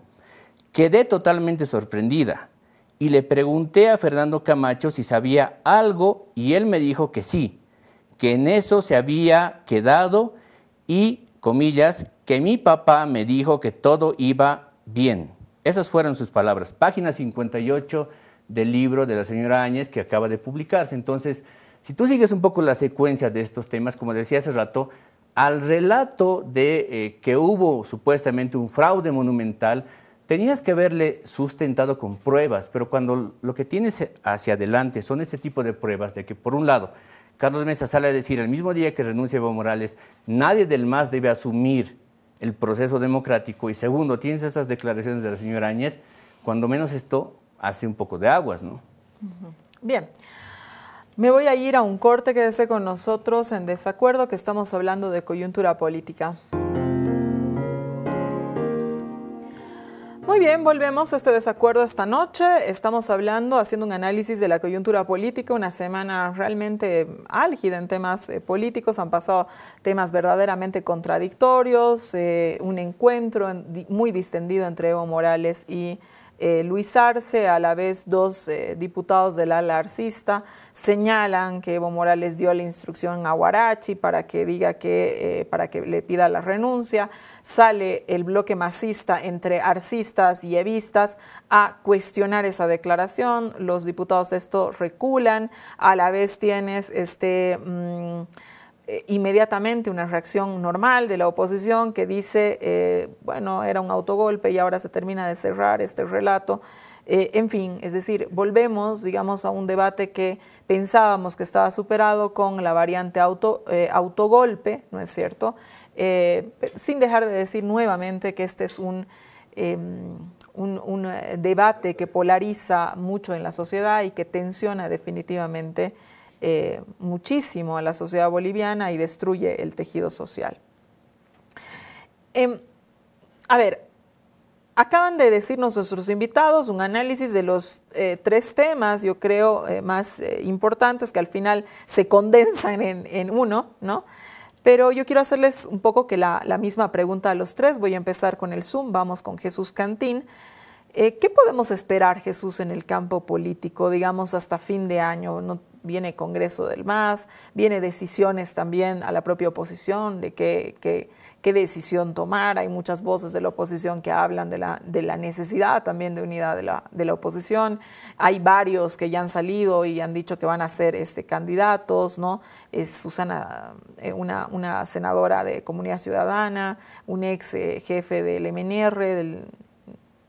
Quedé totalmente sorprendida y le pregunté a Fernando Camacho si sabía algo y él me dijo que sí, que en eso se había quedado y, comillas, que mi papá me dijo que todo iba bien. Esas fueron sus palabras. Página 58 del libro de la señora Áñez que acaba de publicarse. Entonces, si tú sigues un poco la secuencia de estos temas, como decía hace rato, al relato de que hubo supuestamente un fraude monumental, tenías que haberle sustentado con pruebas, pero cuando lo que tienes hacia adelante son este tipo de pruebas de que, por un lado, Carlos Mesa sale a decir el mismo día que renuncia Evo Morales, nadie del MAS debe asumir el proceso democrático, y segundo, tienes estas declaraciones de la señora Áñez, cuando menos esto hace un poco de aguas, ¿no? Bien. Me voy a ir a un corte, quédese con nosotros en Desacuerdo, que estamos hablando de coyuntura política. Muy bien, volvemos a este desacuerdo esta noche. Estamos haciendo un análisis de la coyuntura política, una semana realmente álgida en temas políticos. Han pasado temas verdaderamente contradictorios, un encuentro muy distendido entre Evo Morales y Luis Arce. A la vez, dos diputados del ala arcista señalan que Evo Morales dio la instrucción a Huarachi para que diga para que le pida la renuncia. Sale el bloque masista entre arcistas y evistas a cuestionar esa declaración. Los diputados esto reculan. A la vez tienes inmediatamente una reacción normal de la oposición que dice, bueno, era un autogolpe y ahora se termina de cerrar este relato. En fin, es decir, volvemos, digamos, a un debate que pensábamos que estaba superado con la variante autogolpe, ¿no es cierto? Sin dejar de decir nuevamente que este es un debate que polariza mucho en la sociedad y que tensiona definitivamente muchísimo a la sociedad boliviana y destruye el tejido social. A ver, acaban de decirnos nuestros invitados un análisis de los tres temas, yo creo, más importantes, que al final se condensan en uno, ¿no? Pero yo quiero hacerles un poco que la misma pregunta a los tres. Voy a empezar con el Zoom, vamos con Jesús Cantín. ¿Qué podemos esperar, Jesús, en el campo político, digamos, hasta fin de año? ¿No? Viene Congreso del MAS, viene decisiones también a la propia oposición de qué decisión tomar. Hay muchas voces de la oposición que hablan de la necesidad también de unidad de la oposición. Hay varios que ya han salido y han dicho que van a ser candidatos, ¿no? Es Susana, una senadora de Comunidad Ciudadana, un ex jefe del MNR,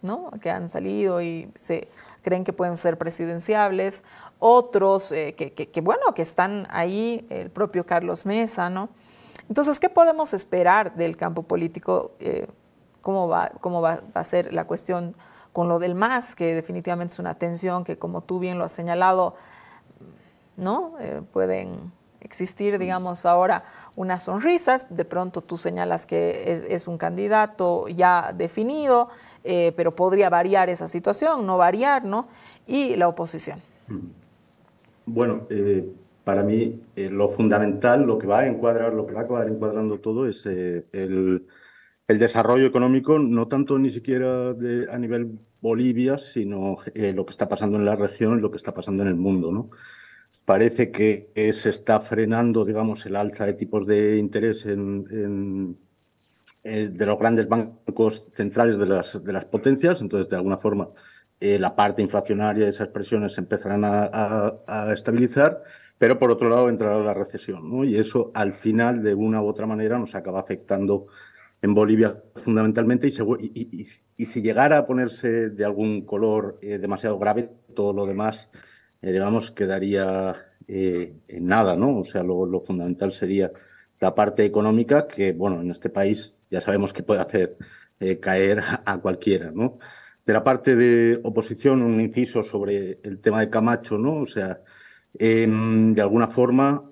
¿no? Que han salido y se creen que pueden ser presidenciables. Otros que están ahí, el propio Carlos Mesa, ¿no? Entonces, ¿qué podemos esperar del campo político? ¿Cómo va a ser la cuestión con lo del MAS, que definitivamente es una tensión que, como tú bien lo has señalado, ¿no? Pueden existir, digamos, ahora unas sonrisas. De pronto tú señalas que es un candidato ya definido, pero podría variar esa situación, no variar, ¿no? Y la oposición. Bueno, para mí lo fundamental, lo que va a acabar encuadrando todo es el desarrollo económico, no tanto ni siquiera a nivel Bolivia, sino lo que está pasando en la región, lo que está pasando en el mundo, ¿no? Parece que se está frenando, digamos, el alza de tipos de interés de los grandes bancos centrales de las potencias. Entonces, de alguna forma, la parte inflacionaria de esas presiones se empezarán a estabilizar, pero por otro lado entrará la recesión, ¿no? Y eso al final, de una u otra manera, nos acaba afectando en Bolivia fundamentalmente, y si llegara a ponerse de algún color demasiado grave, todo lo demás, digamos, quedaría en nada, ¿no? O sea, lo fundamental sería la parte económica, que, bueno, en este país ya sabemos que puede hacer caer a cualquiera, ¿no? De la parte de oposición, un inciso sobre el tema de Camacho, ¿no? O sea, de alguna forma,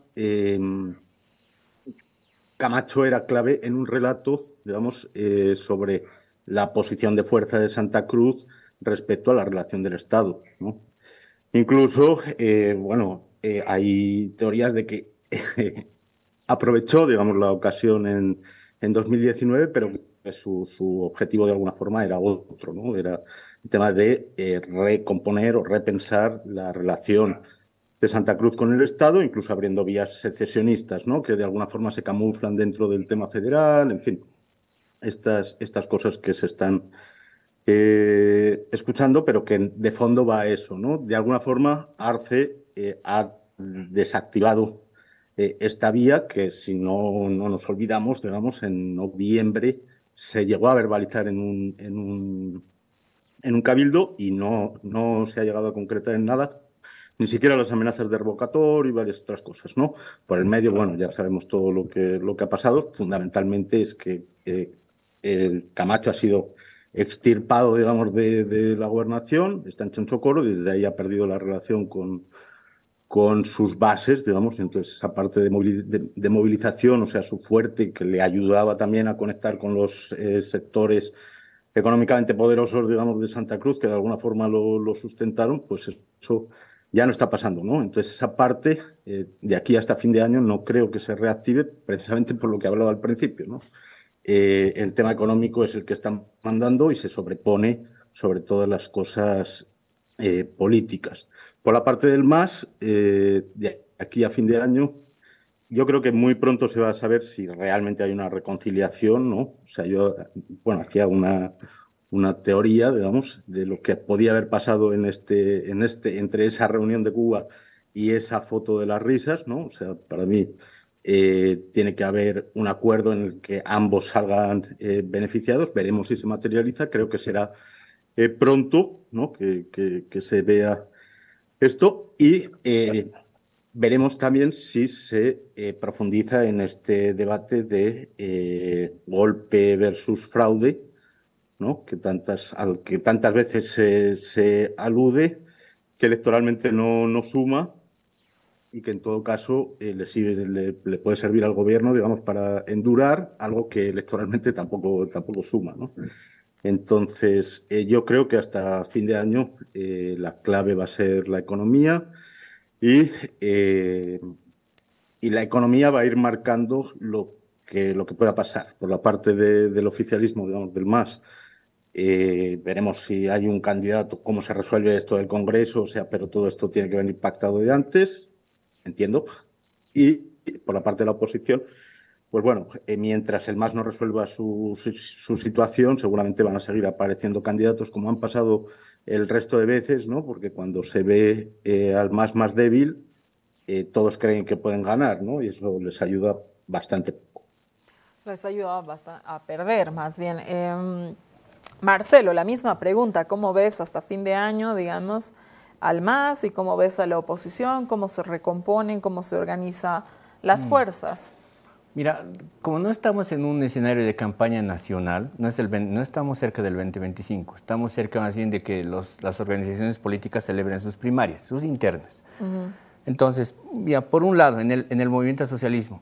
Camacho era clave en un relato, digamos, sobre la posición de fuerza de Santa Cruz respecto a la relación del Estado, ¿no? Incluso, hay teorías de que aprovechó, digamos, la ocasión en 2019, pero su objetivo de alguna forma era otro, ¿no? Era el tema de recomponer o repensar la relación de Santa Cruz con el Estado, incluso abriendo vías secesionistas, ¿no? Que de alguna forma se camuflan dentro del tema federal, en fin, estas cosas que se están escuchando, pero que de fondo va a eso, ¿no? De alguna forma, Arce ha desactivado esta vía que, si no nos olvidamos, digamos, en noviembre se llegó a verbalizar en un cabildo y no se ha llegado a concretar en nada, ni siquiera las amenazas de revocatorio y varias otras cosas, ¿no? Por el medio, bueno, ya sabemos todo lo que ha pasado. Fundamentalmente es que el Camacho ha sido extirpado, digamos, de la gobernación, está en Chonchocoro, y desde ahí ha perdido la relación con sus bases, digamos, entonces esa parte de movilización, o sea, su fuerte, que le ayudaba también a conectar con los sectores económicamente poderosos, digamos, de Santa Cruz, que de alguna forma lo sustentaron, pues eso ya no está pasando, ¿no? Entonces esa parte, de aquí hasta fin de año, no creo que se reactive, precisamente por lo que hablaba al principio, ¿no? El tema económico es el que está mandando y se sobrepone sobre todas las cosas políticas. Por la parte del MAS, de aquí a fin de año, yo creo que muy pronto se va a saber si realmente hay una reconciliación, ¿no? O sea, yo, bueno, hacía una teoría, digamos, de lo que podía haber pasado entre esa reunión de Cuba y esa foto de las risas, ¿no? O sea, para mí tiene que haber un acuerdo en el que ambos salgan beneficiados. Veremos si se materializa. Creo que será pronto, ¿no? Que se vea esto y veremos también si se profundiza en este debate de golpe versus fraude, ¿no? Al que tantas veces se alude, que electoralmente no suma y que en todo caso le puede servir al gobierno, digamos, para endurar algo que electoralmente tampoco suma, ¿no? Entonces, yo creo que hasta fin de año la clave va a ser la economía y la economía va a ir marcando lo que pueda pasar. Por la parte del oficialismo, digamos, del MAS, veremos si hay un candidato, cómo se resuelve esto del Congreso, o sea, pero todo esto tiene que venir pactado de antes, entiendo. Y por la parte de la oposición, pues bueno, mientras el MAS no resuelva su situación, seguramente van a seguir apareciendo candidatos como han pasado el resto de veces, ¿no? Porque cuando se ve al MAS más débil, todos creen que pueden ganar, ¿no? Y eso les ayuda bastante poco. Les ayuda bastante a perder, más bien. Marcelo, la misma pregunta, ¿cómo ves hasta fin de año, digamos, al MAS y cómo ves a la oposición, cómo se recomponen, cómo se organizan las fuerzas? Mira, como no estamos en un escenario de campaña nacional, no estamos cerca del 2025, estamos cerca más bien de que las organizaciones políticas celebren sus primarias, sus internas. Entonces, ya por un lado, en el movimiento al socialismo,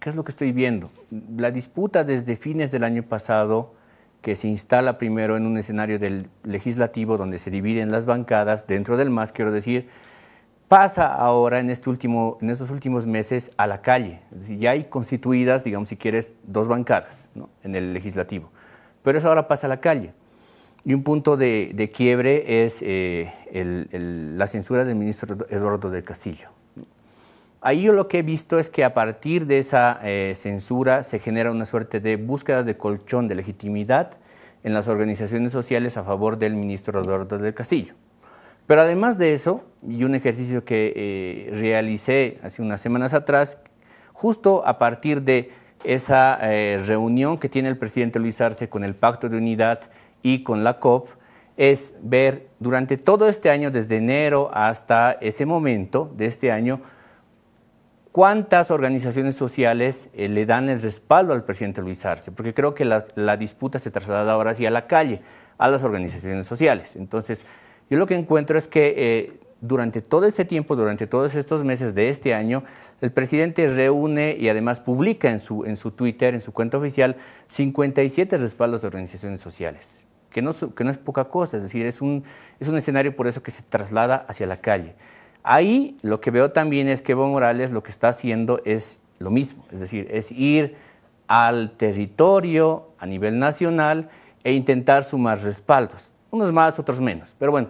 ¿qué es lo que estoy viendo? La disputa desde fines del año pasado, que se instala primero en un escenario del legislativo donde se dividen las bancadas dentro del MAS, quiero decir, pasa ahora en estos últimos meses a la calle. Es decir, ya hay constituidas, digamos, si quieres, dos bancadas, ¿no?, en el legislativo, pero eso ahora pasa a la calle. Y un punto de quiebre es la censura del ministro Eduardo del Castillo. Ahí yo lo que he visto es que a partir de esa censura se genera una suerte de búsqueda de colchón de legitimidad en las organizaciones sociales a favor del ministro Eduardo del Castillo. Pero además de eso, y un ejercicio que realicé hace unas semanas atrás, justo a partir de esa reunión que tiene el presidente Luis Arce con el Pacto de Unidad y con la COP, es ver durante todo este año, desde enero hasta ese momento de este año, cuántas organizaciones sociales le dan el respaldo al presidente Luis Arce, porque creo que la disputa se traslada ahora sí a la calle, a las organizaciones sociales. Entonces, yo lo que encuentro es que durante todo este tiempo, durante todos estos meses de este año, el presidente reúne y además publica en su Twitter, en su cuenta oficial, 57 respaldos de organizaciones sociales, que no es poca cosa, es decir, es un escenario por eso que se traslada hacia la calle. Ahí lo que veo también es que Evo Morales lo que está haciendo es lo mismo, es decir, es ir al territorio a nivel nacional e intentar sumar respaldos, unos más, otros menos, pero bueno,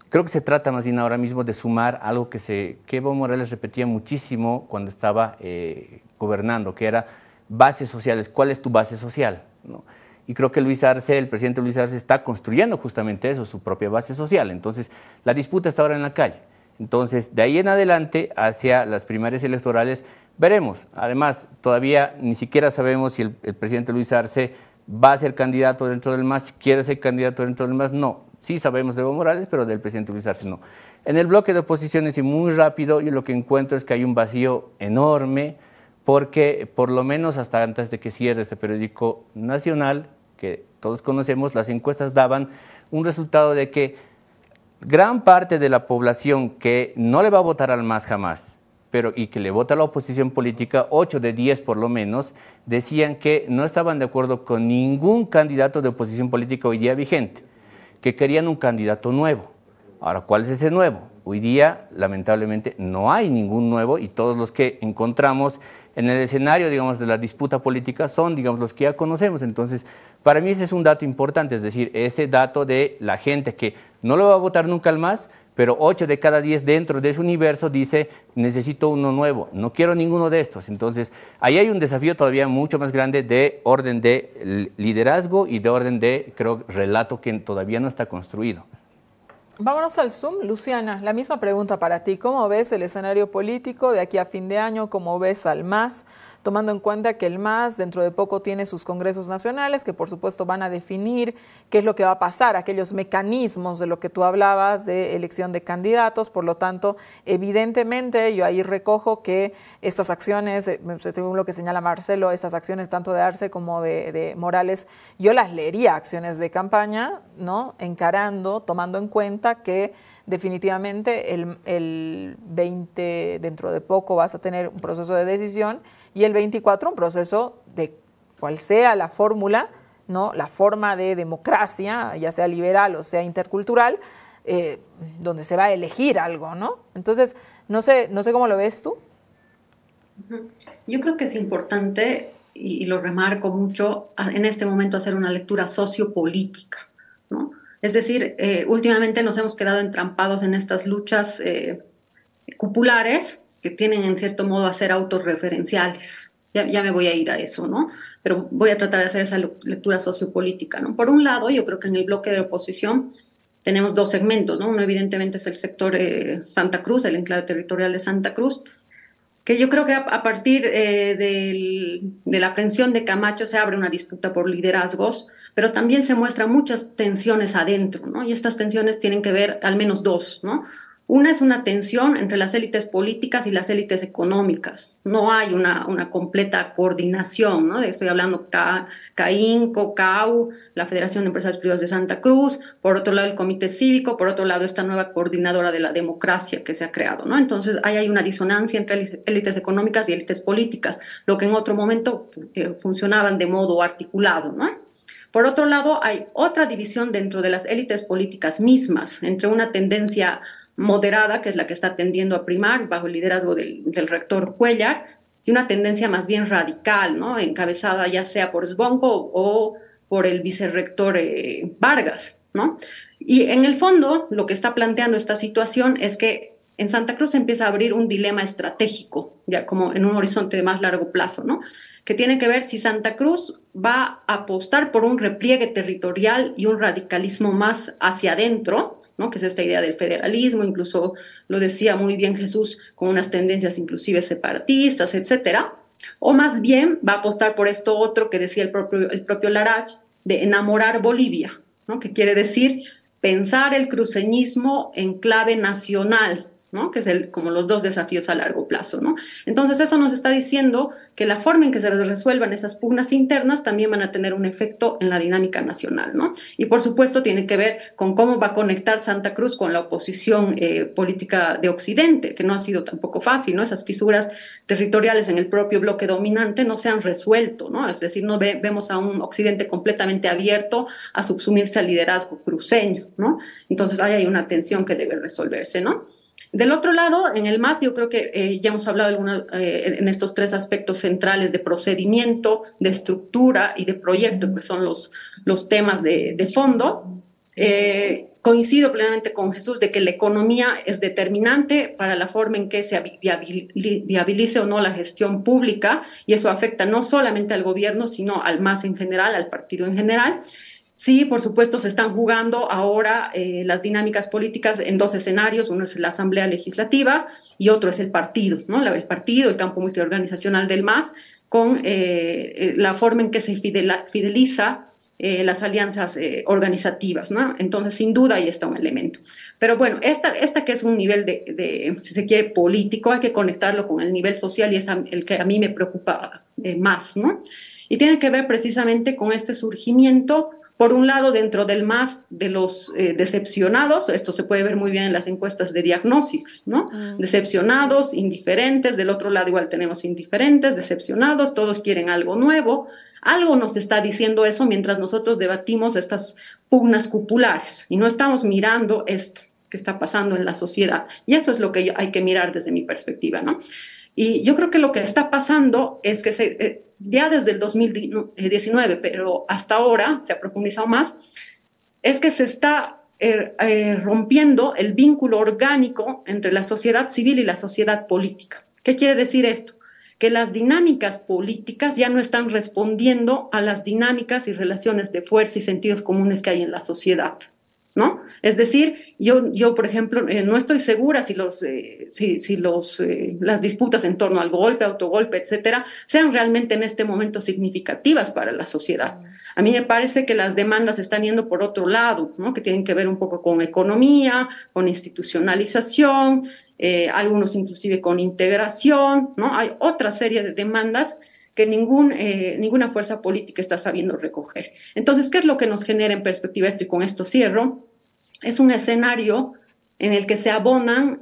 creo que se trata más bien ahora mismo de sumar algo que Evo Morales repetía muchísimo cuando estaba gobernando, que era bases sociales. ¿Cuál es tu base social?, ¿no? Y creo que el presidente Luis Arce está construyendo justamente eso, su propia base social. Entonces, la disputa está ahora en la calle. Entonces, de ahí en adelante, hacia las primarias electorales, veremos. Además, todavía ni siquiera sabemos si el presidente Luis Arce va a ser candidato dentro del MAS, quiere ser candidato dentro del MAS, no. Sí sabemos de Evo Morales, pero del presidente Luis Arce no. En el bloque de oposiciones, y muy rápido, yo lo que encuentro es que hay un vacío enorme, porque por lo menos hasta antes de que cierre este periódico nacional, que todos conocemos, las encuestas daban un resultado de que gran parte de la población que no le va a votar al MAS jamás, y que le vota a la oposición política, 8 de 10 por lo menos, decían que no estaban de acuerdo con ningún candidato de oposición política hoy día vigente, que querían un candidato nuevo. Ahora, ¿cuál es ese nuevo? Hoy día, lamentablemente, no hay ningún nuevo y todos los que encontramos en el escenario, digamos, de la disputa política son, digamos, los que ya conocemos. Entonces, para mí ese es un dato importante, es decir, ese dato de la gente que no lo va a votar nunca al MAS, pero 8 de cada 10 dentro de ese universo dice, necesito uno nuevo, no quiero ninguno de estos. Entonces, ahí hay un desafío todavía mucho más grande de orden de liderazgo y de orden de, creo, relato que todavía no está construido. Vámonos al Zoom. Luciana, la misma pregunta para ti. ¿Cómo ves el escenario político de aquí a fin de año? ¿Cómo ves al MAS? Tomando en cuenta que el MAS dentro de poco tiene sus congresos nacionales, que por supuesto van a definir qué es lo que va a pasar, aquellos mecanismos de lo que tú hablabas de elección de candidatos. Por lo tanto, evidentemente, yo ahí recojo que estas acciones, según lo que señala Marcelo, estas acciones tanto de Arce como de Morales, yo las leería acciones de campaña, ¿no? Encarando, tomando en cuenta que definitivamente el 20, dentro de poco vas a tener un proceso de decisión, y el 24 un proceso de cual sea la fórmula, ¿no? La forma de democracia, ya sea liberal o sea intercultural, donde se va a elegir algo, ¿no? Entonces, no sé cómo lo ves tú. Yo creo que es importante, y lo remarco mucho, en este momento hacer una lectura sociopolítica, ¿no? Es decir, últimamente nos hemos quedado entrampados en estas luchas cupulares que tienen en cierto modo a ser autorreferenciales. Ya me voy a ir a eso, ¿no? Pero voy a tratar de hacer esa lectura sociopolítica, ¿no? Por un lado, yo creo que en el bloque de oposición tenemos dos segmentos, ¿no? Uno evidentemente es el sector Santa Cruz, el enclave territorial de Santa Cruz, que yo creo que a partir de la aprehensión de Camacho se abre una disputa por liderazgos, pero también se muestran muchas tensiones adentro, ¿no? Y estas tensiones tienen que ver al menos dos, ¿no? Una es una tensión entre las élites políticas y las élites económicas. No hay una completa coordinación, ¿no? Estoy hablando CAINCO, CAU, la Federación de Empresarios Privados de Santa Cruz, por otro lado el Comité Cívico, por otro lado esta nueva coordinadora de la democracia que se ha creado, ¿no? Entonces ahí hay una disonancia entre élites económicas y élites políticas, lo que en otro momento funcionaban de modo articulado, ¿no? Por otro lado, hay otra división dentro de las élites políticas mismas, entre una tendencia moderada, que es la que está tendiendo a primar bajo el liderazgo del rector Cuellar, y una tendencia más bien radical, ¿no? Encabezada ya sea por Sbonco o por el vicerrector Vargas, ¿no? Y en el fondo, lo que está planteando esta situación es que en Santa Cruz se empieza a abrir un dilema estratégico, ya como en un horizonte de más largo plazo, ¿no? Que tiene que ver si Santa Cruz va a apostar por un repliegue territorial y un radicalismo más hacia adentro, ¿no? Que es esta idea del federalismo, incluso lo decía muy bien Jesús, con unas tendencias inclusive separatistas, etcétera, o más bien va a apostar por esto otro que decía el propio Larach, de enamorar Bolivia, ¿no? Que quiere decir pensar el cruceñismo en clave nacional, ¿no? Que es como los dos desafíos a largo plazo, ¿no? Entonces eso nos está diciendo que la forma en que se resuelvan esas pugnas internas también van a tener un efecto en la dinámica nacional, ¿no? Y por supuesto tiene que ver con cómo va a conectar Santa Cruz con la oposición política de Occidente, que no ha sido tampoco fácil, ¿no? Esas fisuras territoriales en el propio bloque dominante no se han resuelto, ¿no? Es decir, no vemos a un Occidente completamente abierto a subsumirse al liderazgo cruceño, ¿no? Entonces ahí hay una tensión que debe resolverse, ¿no? Del otro lado, en el MAS, yo creo que ya hemos hablado en estos tres aspectos centrales de procedimiento, de estructura y de proyecto, que son los temas de fondo. Coincido plenamente con Jesús de que la economía es determinante para la forma en que se viabilice o no la gestión pública, y eso afecta no solamente al gobierno, sino al MAS en general, al partido en general. Sí, por supuesto, se están jugando ahora las dinámicas políticas en dos escenarios. Uno es la Asamblea Legislativa y otro es el partido, ¿no? El partido, el campo multiorganizacional del MAS, con la forma en que se fideliza las alianzas organizativas, ¿no? Entonces, sin duda, ahí está un elemento. Pero bueno, esta que es un nivel si se quiere, político, hay que conectarlo con el nivel social y es el que a mí me preocupa más, ¿no? Y tiene que ver precisamente con este surgimiento, por un lado, dentro del MAS de los decepcionados, esto se puede ver muy bien en las encuestas de diagnósticos, ¿no? Decepcionados, indiferentes, del otro lado igual tenemos indiferentes, decepcionados, todos quieren algo nuevo. Algo nos está diciendo eso mientras nosotros debatimos estas pugnas cupulares y no estamos mirando esto que está pasando en la sociedad. Y eso es lo que hay que mirar desde mi perspectiva, ¿no? Y yo creo que lo que está pasando es que ya desde el 2019, pero hasta ahora se ha profundizado más, es que se está rompiendo el vínculo orgánico entre la sociedad civil y la sociedad política. ¿Qué quiere decir esto? Que las dinámicas políticas ya no están respondiendo a las dinámicas y relaciones de fuerza y sentidos comunes que hay en la sociedad, ¿no? Es decir, yo por ejemplo, no estoy segura si las disputas en torno al golpe, autogolpe, etcétera, sean realmente en este momento significativas para la sociedad. A mí me parece que las demandas están yendo por otro lado, ¿no? Que tienen que ver un poco con economía, con institucionalización, algunos inclusive con integración, ¿no? Hay otra serie de demandas que ninguna fuerza política está sabiendo recoger. Entonces, ¿qué es lo que nos genera en perspectiva esto? Y con esto cierro. Es un escenario en el que se abonan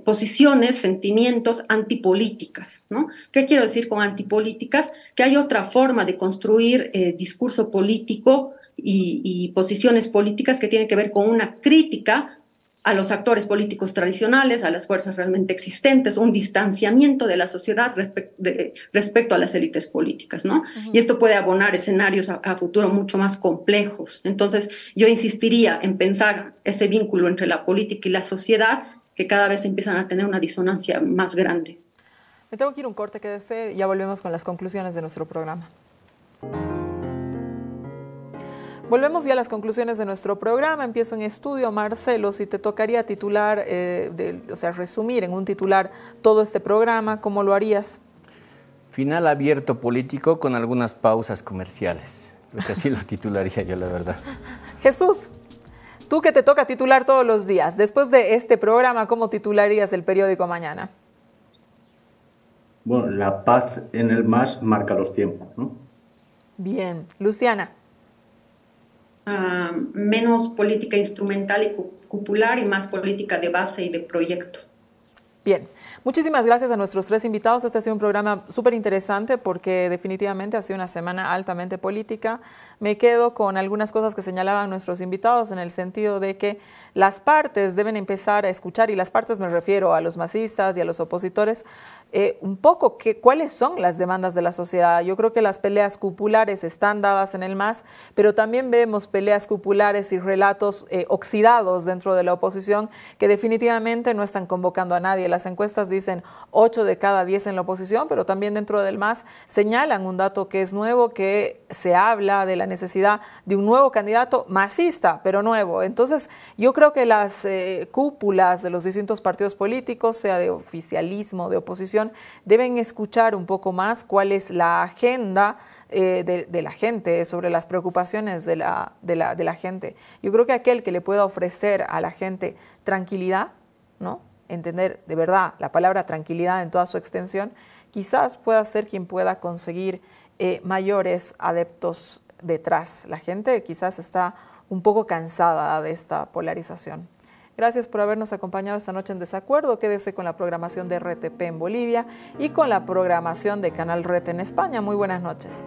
posiciones, sentimientos antipolíticas, ¿no? ¿Qué quiero decir con antipolíticas? Que hay otra forma de construir discurso político y posiciones políticas que tienen que ver con una crítica a los actores políticos tradicionales, a las fuerzas realmente existentes, un distanciamiento de la sociedad respecto a las élites políticas, ¿no? Y esto puede abonar escenarios a futuro mucho más complejos. Entonces, yo insistiría en pensar ese vínculo entre la política y la sociedad, que cada vez empiezan a tener una disonancia más grande. Me tengo que ir a un corte, quédese, ya volvemos con las conclusiones de nuestro programa. Volvemos ya a las conclusiones de nuestro programa. Empiezo en estudio. Marcelo, si te tocaría titular, resumir en un titular todo este programa, ¿cómo lo harías? Final abierto político con algunas pausas comerciales. Creo que así lo titularía yo, la verdad. Jesús, tú que te toca titular todos los días, después de este programa, ¿cómo titularías el periódico mañana? Bueno, la paz en el MAS marca los tiempos, ¿no? Bien. Luciana. Menos política instrumental y cupular y más política de base y de proyecto. Bien, muchísimas gracias a nuestros tres invitados. Este ha sido un programa súper interesante porque definitivamente ha sido una semana altamente política. Me quedo con algunas cosas que señalaban nuestros invitados en el sentido de que las partes deben empezar a escuchar, y las partes me refiero a los masistas y a los opositores, un poco cuáles son las demandas de la sociedad. Yo creo que las peleas cupulares están dadas en el MAS, pero también vemos peleas cupulares y relatos oxidados dentro de la oposición que definitivamente no están convocando a nadie. Las encuestas dicen 8 de cada 10 en la oposición, pero también dentro del MAS señalan un dato que es nuevo, que se habla de la necesidad de un nuevo candidato masista, pero nuevo. Entonces, yo creo que las cúpulas de los distintos partidos políticos, sea de oficialismo, de oposición, deben escuchar un poco más cuál es la agenda de la gente, sobre las preocupaciones de la gente. Yo creo que aquel que le pueda ofrecer a la gente tranquilidad, ¿no? Entender de verdad la palabra tranquilidad en toda su extensión, quizás pueda ser quien pueda conseguir mayores adeptos detrás. La gente quizás está un poco cansada de esta polarización. Gracias por habernos acompañado esta noche en Desacuerdo. Quédese con la programación de RTP en Bolivia y con la programación de Canal RT en España. Muy buenas noches.